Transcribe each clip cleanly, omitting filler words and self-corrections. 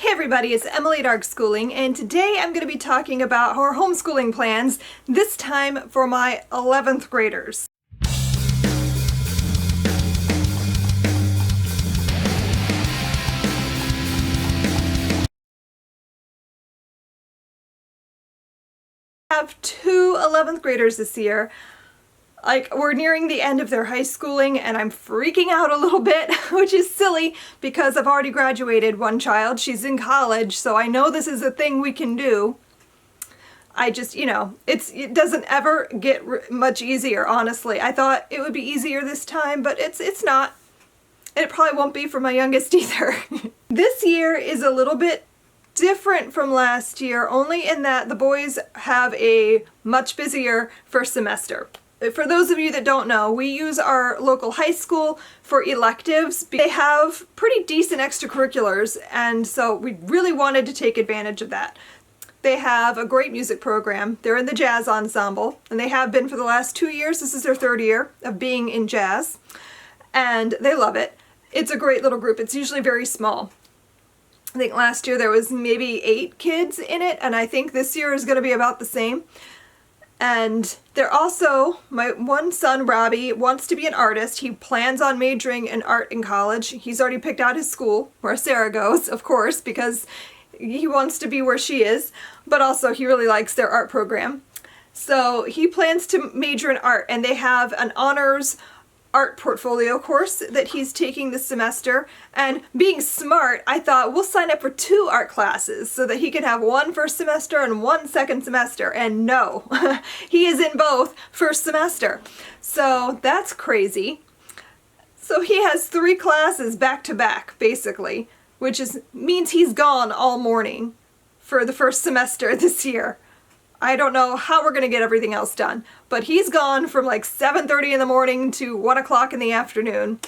Hey everybody, it's Emily at Arc Schooling, and today I'm going to be talking about our homeschooling plans, this time for my 11th graders. I have two 11th graders this year. We're nearing the end of their high schooling and I'm freaking out a little bit, which is silly because I've already graduated one child. She's in college, so I know this is a thing we can do. I just, it doesn't ever get much easier, honestly. I thought it would be easier this time, but it's not. And it probably won't be for my youngest either. This year is a little bit different from last year, only in that the boys have a much busier first semester. For those of you that don't know, we use our local high school for electives. They have pretty decent extracurriculars, and so we really wanted to take advantage of that. They have a great music program. They're in the jazz ensemble, and they have been for the last 2 years. This is their third year of being in jazz, and they love it. It's a great little group. It's usually very small. I think last year there was maybe 8 kids in it, and I think this year is going to be about the same. And they're also, my one son, Robbie, wants to be an artist. He plans on majoring in art in college. He's already picked out his school, where Sarah goes, of course, because he wants to be where she is, but also he really likes their art program. So he plans to major in art, and they have an honors art portfolio course that he's taking this semester. And being smart, I thought we'll sign up for 2 art classes so that he can have one first semester and one second semester. And no, he is in both first semester. So that's crazy. So he has 3 classes back to back, basically, which means he's gone all morning for the first semester this year. I don't know how we're going to get everything else done, but he's gone from like 7:30 in the morning to 1 o'clock in the afternoon.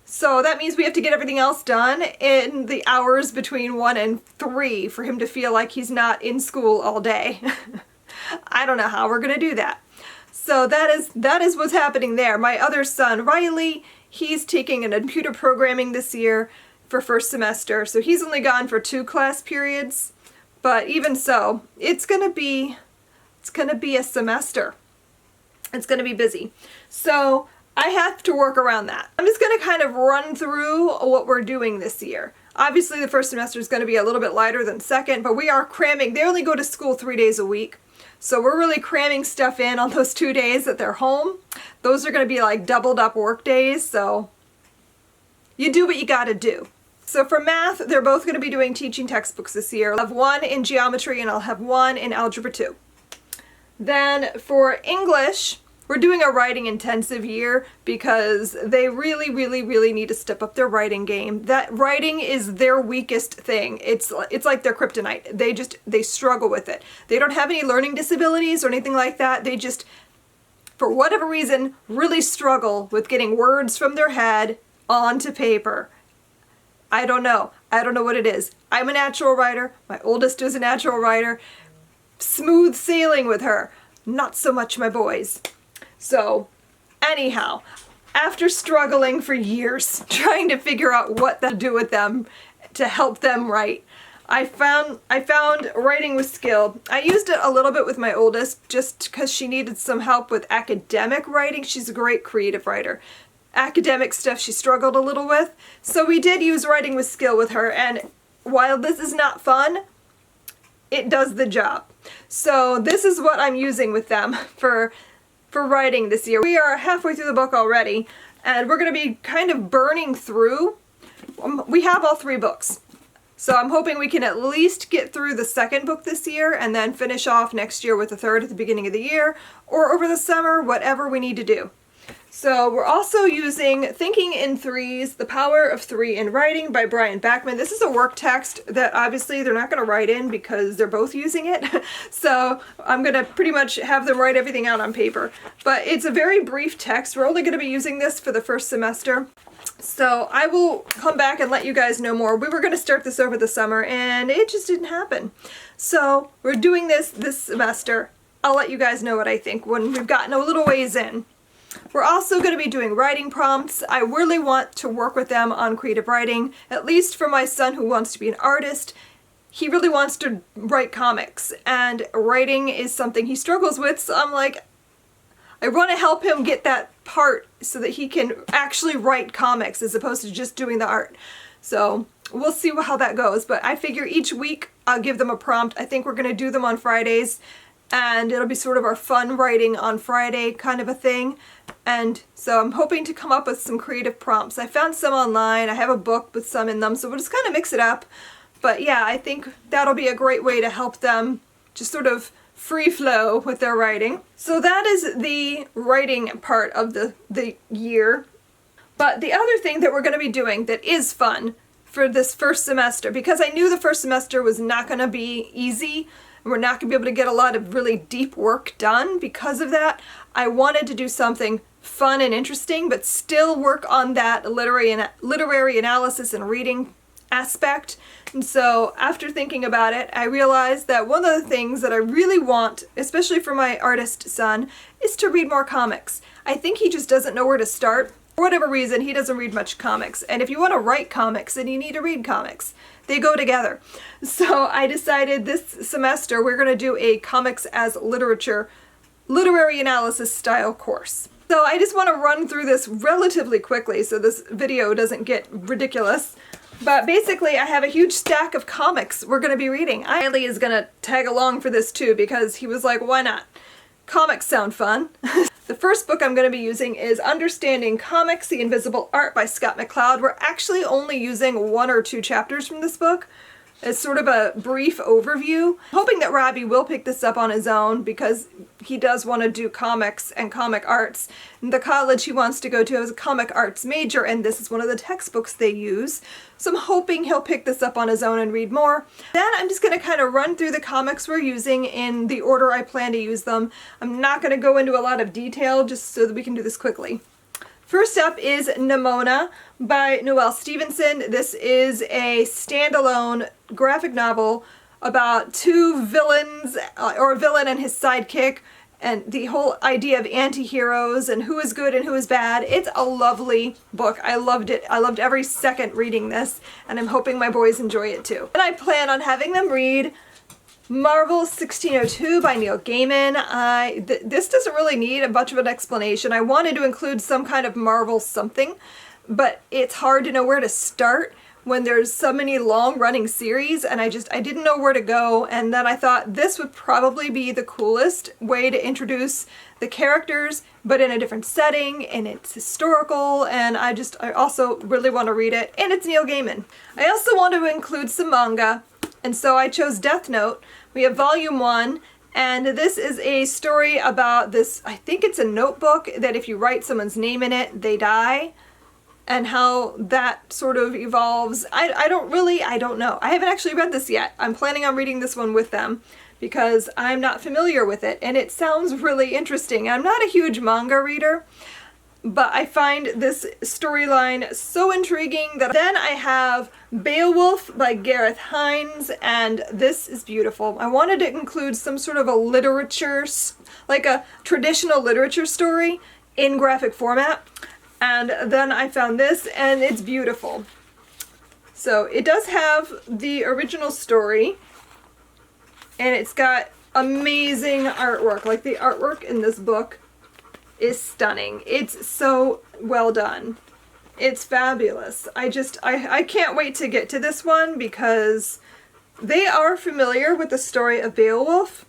So that means we have to get everything else done in the hours between 1 and 3 for him to feel like he's not in school all day. I don't know how we're going to do that. So that is what's happening there. My other son, Riley, he's taking a computer programming this year for first semester, so he's only gone for 2 class periods. But even so, it's gonna be a semester. It's gonna be busy. So I have to work around that. I'm just gonna kind of run through what we're doing this year. Obviously the first semester is gonna be a little bit lighter than second, but we are cramming. They only go to school 3 days a week. So we're really cramming stuff in on those 2 days that they're home. Those are gonna be like doubled up work days, so you do what you gotta do. So for math, they're both going to be doing teaching textbooks this year. I'll have one in geometry and I'll have one in algebra 2. Then for English, we're doing a writing intensive year because they really, really, really need to step up their writing game. That writing is their weakest thing. It's like their kryptonite. They struggle with it. They don't have any learning disabilities or anything like that. They just, for whatever reason, really struggle with getting words from their head onto paper. I don't know what it is. I'm a natural writer. My oldest is a natural writer. Smooth sailing with her. Not so much my boys. So, anyhow, after struggling for years, trying to figure out what to do with them to help them write, I found writing with skill. I used it a little bit with my oldest just because she needed some help with academic writing. She's a great creative writer. Academic stuff she struggled a little with. So we did use writing with skill with her, and while this is not fun, it does the job. So this is what I'm using with them for writing this year. We are halfway through the book already, and we're going to be kind of burning through. We have all 3 books. So I'm hoping we can at least get through the second book this year and then finish off next year with the third at the beginning of the year, or over the summer, whatever we need to do. So we're also using Thinking in Threes, The Power of 3 in Writing by Brian Backman. This is a work text that obviously they're not going to write in because they're both using it. So I'm going to pretty much have them write everything out on paper. But it's a very brief text. We're only going to be using this for the first semester. So I will come back and let you guys know more. We were going to start this over the summer and it just didn't happen. So we're doing this semester. I'll let you guys know what I think when we've gotten a little ways in. We're also going to be doing writing prompts. I really want to work with them on creative writing, at least for my son who wants to be an artist. He really wants to write comics, and writing is something he struggles with, so I'm like, I want to help him get that part so that he can actually write comics as opposed to just doing the art. So we'll see how that goes, but I figure each week I'll give them a prompt. I think we're going to do them on Fridays, and it'll be sort of our fun writing on Friday kind of a thing. And so I'm hoping to come up with some creative prompts. I found some online. I have a book with some in them, so we'll just kind of mix it up. But yeah, I think that'll be a great way to help them just sort of free flow with their writing. So that is the writing part of the year. But the other thing that we're going to be doing that is fun for this first semester, because I knew the first semester was not going to be easy, and we're not going to be able to get a lot of really deep work done because of that, I wanted to do something fun and interesting, but still work on that literary analysis and reading aspect. And so after thinking about it, I realized that one of the things that I really want, especially for my artist son, is to read more comics. I think he just doesn't know where to start. For whatever reason, he doesn't read much comics. And if you want to write comics, then you need to read comics. They go together. So I decided this semester we're going to do a comics as literature, literary analysis style course. So I just want to run through this relatively quickly so this video doesn't get ridiculous. But basically, I have a huge stack of comics we're going to be reading. Riley is going to tag along for this too because he was like, why not? Comics sound fun. The first book I'm going to be using is Understanding Comics, The Invisible Art by Scott McCloud. We're actually only using 1 or 2 chapters from this book. It's sort of a brief overview. I'm hoping that Robbie will pick this up on his own because he does want to do comics and comic arts. And the college he wants to go to has a comic arts major, and this is one of the textbooks they use. So I'm hoping he'll pick this up on his own and read more. Then I'm just going to kind of run through the comics we're using in the order I plan to use them. I'm not going to go into a lot of detail just so that we can do this quickly. First up is Nimona by Noelle Stevenson. This is a standalone graphic novel about 2 villains, or a villain and his sidekick, and the whole idea of anti-heroes and who is good and who is bad. It's a lovely book. I loved it. I loved every second reading this, and I'm hoping my boys enjoy it too. And I plan on having them read Marvel 1602 by Neil Gaiman. This doesn't really need much of an explanation. I wanted to include some kind of Marvel something, but it's hard to know where to start when there's so many long-running series, and I didn't know where to go, and then I thought this would probably be the coolest way to introduce the characters, but in a different setting, and it's historical, and I also really want to read it, and it's Neil Gaiman. I also want to include some manga, and so I chose Death Note. We have Volume 1, and this is a story about this, I think it's a notebook, that if you write someone's name in it, they die, and how that sort of evolves. I don't know. I haven't actually read this yet. I'm planning on reading this one with them because I'm not familiar with it, and it sounds really interesting. I'm not a huge manga reader, but I find this storyline so intriguing that then I have Beowulf by Gareth Hines, and this is beautiful. I wanted to include some sort of a literature, like a traditional literature story in graphic format, and then I found this, and it's beautiful. So it does have the original story, and it's got amazing artwork. Like, the artwork in this book is stunning. It's so well done. It's fabulous. I can't wait to get to this one because they are familiar with the story of Beowulf,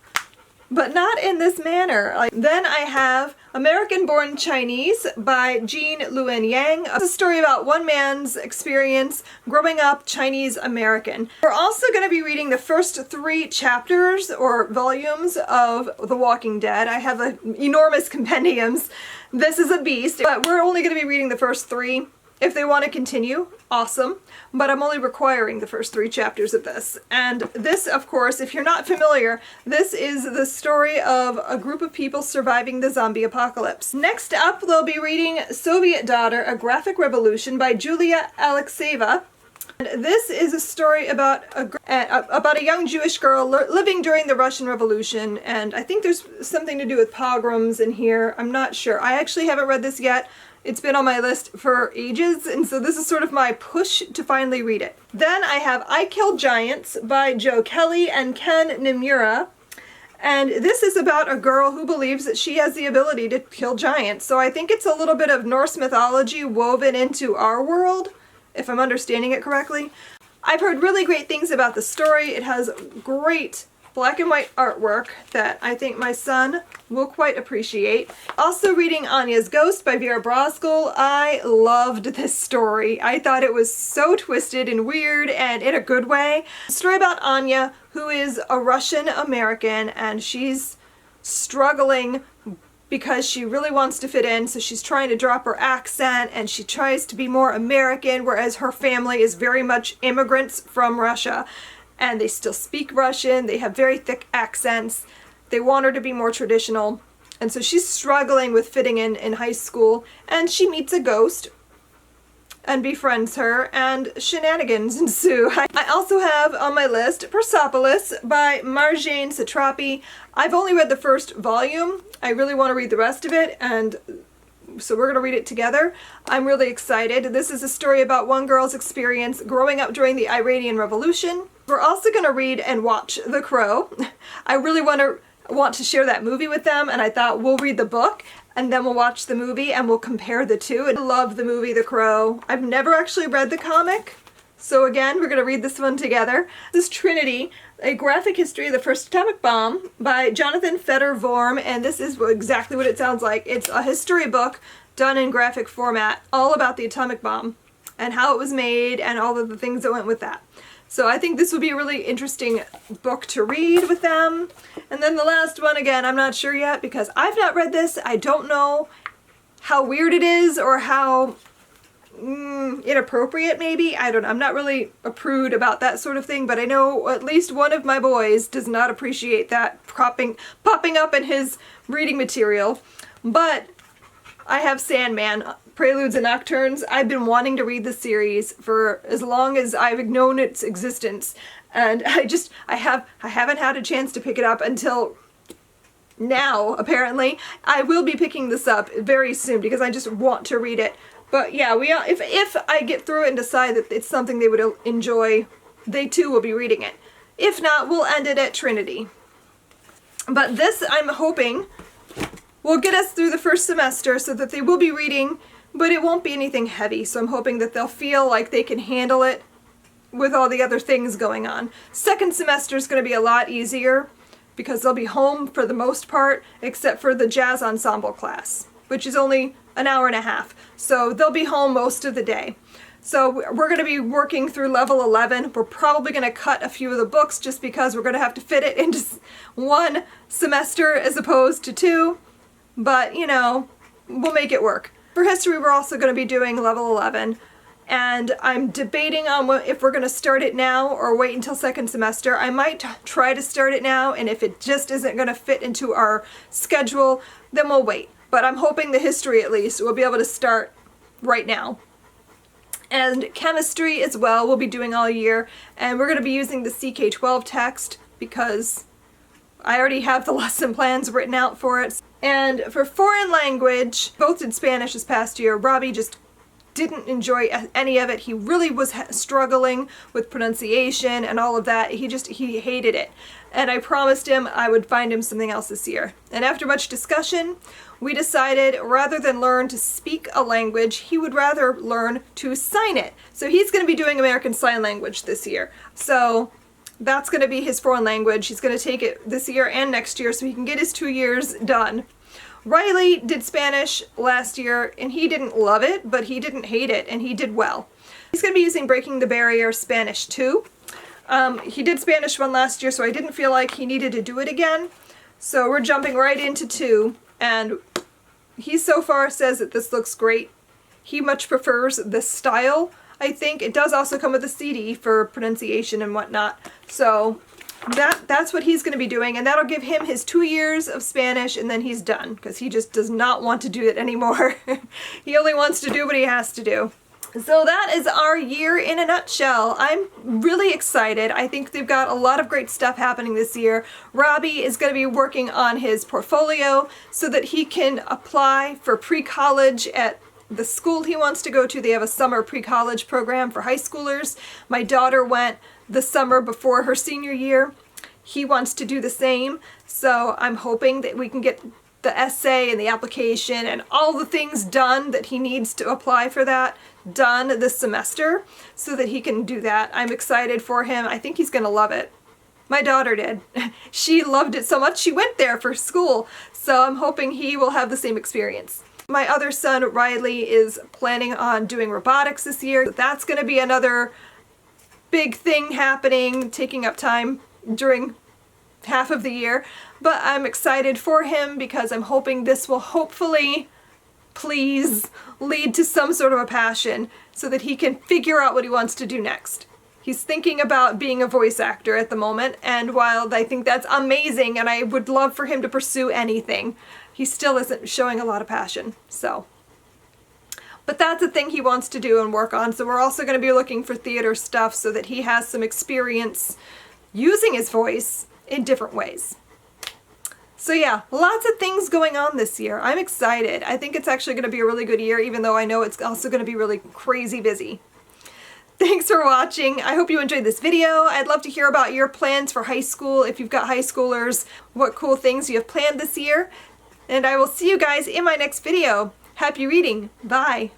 but not in this manner. Then I have American-Born Chinese by Jean Luen Yang. It's a story about one man's experience growing up Chinese American. We're also going to be reading the first 3 chapters or volumes of The Walking Dead. I have enormous compendiums. This is a beast, but we're only going to be reading the first 3. If they want to continue, awesome, but I'm only requiring the first 3 chapters of this. And this, of course, if you're not familiar, this is the story of a group of people surviving the zombie apocalypse. Next up, they'll be reading Soviet Daughter, A Graphic Revolution by Julia Alexeyeva. And this is a story about a young Jewish girl living during the Russian Revolution, and I think there's something to do with pogroms in here. I'm not sure. I actually haven't read this yet. It's been on my list for ages, and so this is sort of my push to finally read it. Then I have I Kill Giants by Joe Kelly and Ken Nimura. And this is about a girl who believes that she has the ability to kill giants. So I think it's a little bit of Norse mythology woven into our world, if I'm understanding it correctly. I've heard really great things about the story. It has great black and white artwork that I think my son will quite appreciate. Also reading Anya's Ghost by Vera Brosgol. I loved this story. I thought it was so twisted and weird and in a good way. A story about Anya, who is a Russian American, and she's struggling because she really wants to fit in, so she's trying to drop her accent and she tries to be more American, whereas her family is very much immigrants from Russia. And they still speak Russian, they have very thick accents, they want her to be more traditional, and so she's struggling with fitting in high school, and she meets a ghost and befriends her, and shenanigans ensue. I also have on my list Persepolis by Marjane Satrapi. I've only read the first volume. I really want to read the rest of it, and so we're going to read it together. I'm really excited. This is a story about one girl's experience growing up during the Iranian Revolution. We're also going to read and watch The Crow. I really want to share that movie with them, and I thought we'll read the book and then we'll watch the movie and we'll compare the two. And I love the movie The Crow. I've never actually read the comic, so again, we're going to read this one together. This is Trinity, A Graphic History of the First Atomic Bomb by Jonathan Feder-Vorm, and this is exactly what it sounds like. It's a history book done in graphic format, all about the atomic bomb and how it was made and all of the things that went with that. So I think this will be a really interesting book to read with them. And then the last one, again, I'm not sure yet because I've not read this. I don't know how weird it is or how inappropriate maybe. I don't know. I'm not really a prude about that sort of thing, but I know at least one of my boys does not appreciate that popping up in his reading material. But I have Sandman, Preludes and Nocturnes. I've been wanting to read the series for as long as I've known its existence, and I haven't had a chance to pick it up until now, apparently. I will be picking this up very soon because I just want to read it. But yeah, if I get through it and decide that it's something they would enjoy, they too will be reading it. If not, we'll end it at Trinity. But this, I'm hoping, will get us through the first semester so that they will be reading, but it won't be anything heavy. So I'm hoping that they'll feel like they can handle it with all the other things going on. Second semester is going to be a lot easier because they'll be home for the most part, except for the jazz ensemble class, which is only an hour and a half. So they'll be home most of the day. So we're going to be working through level 11. We're probably going to cut a few of the books just because we're going to have to fit it into one semester as opposed to two. But, you know, we'll make it work. For history, we're also going to be doing level 11. And I'm debating on if we're going to start it now or wait until second semester. I might try to start it now, and if it just isn't going to fit into our schedule, then we'll wait. But I'm hoping the history, at least, we'll be able to start right now. And chemistry as well, we'll be doing all year. And we're going to be using the CK12 text because I already have the lesson plans written out for it. And for foreign language, both did Spanish this past year. Robbie just didn't enjoy any of it. He really was struggling with pronunciation and all of that. He hated it. And I promised him I would find him something else this year. And after much discussion, we decided rather than learn to speak a language, he would rather learn to sign it. So he's going to be doing American Sign Language this year. So that's going to be his foreign language. He's going to take it this year and next year so he can get his 2 years done. Riley did Spanish last year, and he didn't love it, but he didn't hate it, and he did well. He's going to be using Breaking the Barrier Spanish 2. He did Spanish 1 last year, so I didn't feel like he needed to do it again. So we're jumping right into 2, and he so far says that this looks great. He much prefers this style, I think. It does also come with a CD for pronunciation and whatnot. So that's what he's going to be doing, and that'll give him his 2 years of Spanish, and then he's done, because he just does not want to do it anymore. He only wants to do what he has to do. So that is our year in a nutshell. I'm really excited. I think they've got a lot of great stuff happening this year. Robbie is going to be working on his portfolio so that he can apply for pre-college at the school he wants to go to. They have a summer pre-college program for high schoolers. My daughter went the summer before her senior year. He wants to do the same. So I'm hoping that we can get the essay and the application and all the things done that he needs to apply for that done this semester so that he can do that. I'm excited for him. I think he's going to love it. My daughter did. She loved it so much she went there for school. So I'm hoping he will have the same experience. My other son, Riley, is planning on doing robotics this year. That's going to be another big thing happening, taking up time during half of the year. But I'm excited for him because I'm hoping this will hopefully, please, lead to some sort of a passion so that he can figure out what he wants to do next. He's thinking about being a voice actor at the moment, and while I think that's amazing and I would love for him to pursue anything, he still isn't showing a lot of passion. But that's a thing he wants to do and work on. So we're also going to be looking for theater stuff so that he has some experience using his voice in different ways. So yeah, lots of things going on this year. I'm excited. I think it's actually going to be a really good year, even though I know it's also going to be really crazy busy. Thanks for watching. I hope you enjoyed this video. I'd love to hear about your plans for high school. If you've got high schoolers, what cool things you have planned this year. And I will see you guys in my next video. Happy reading. Bye.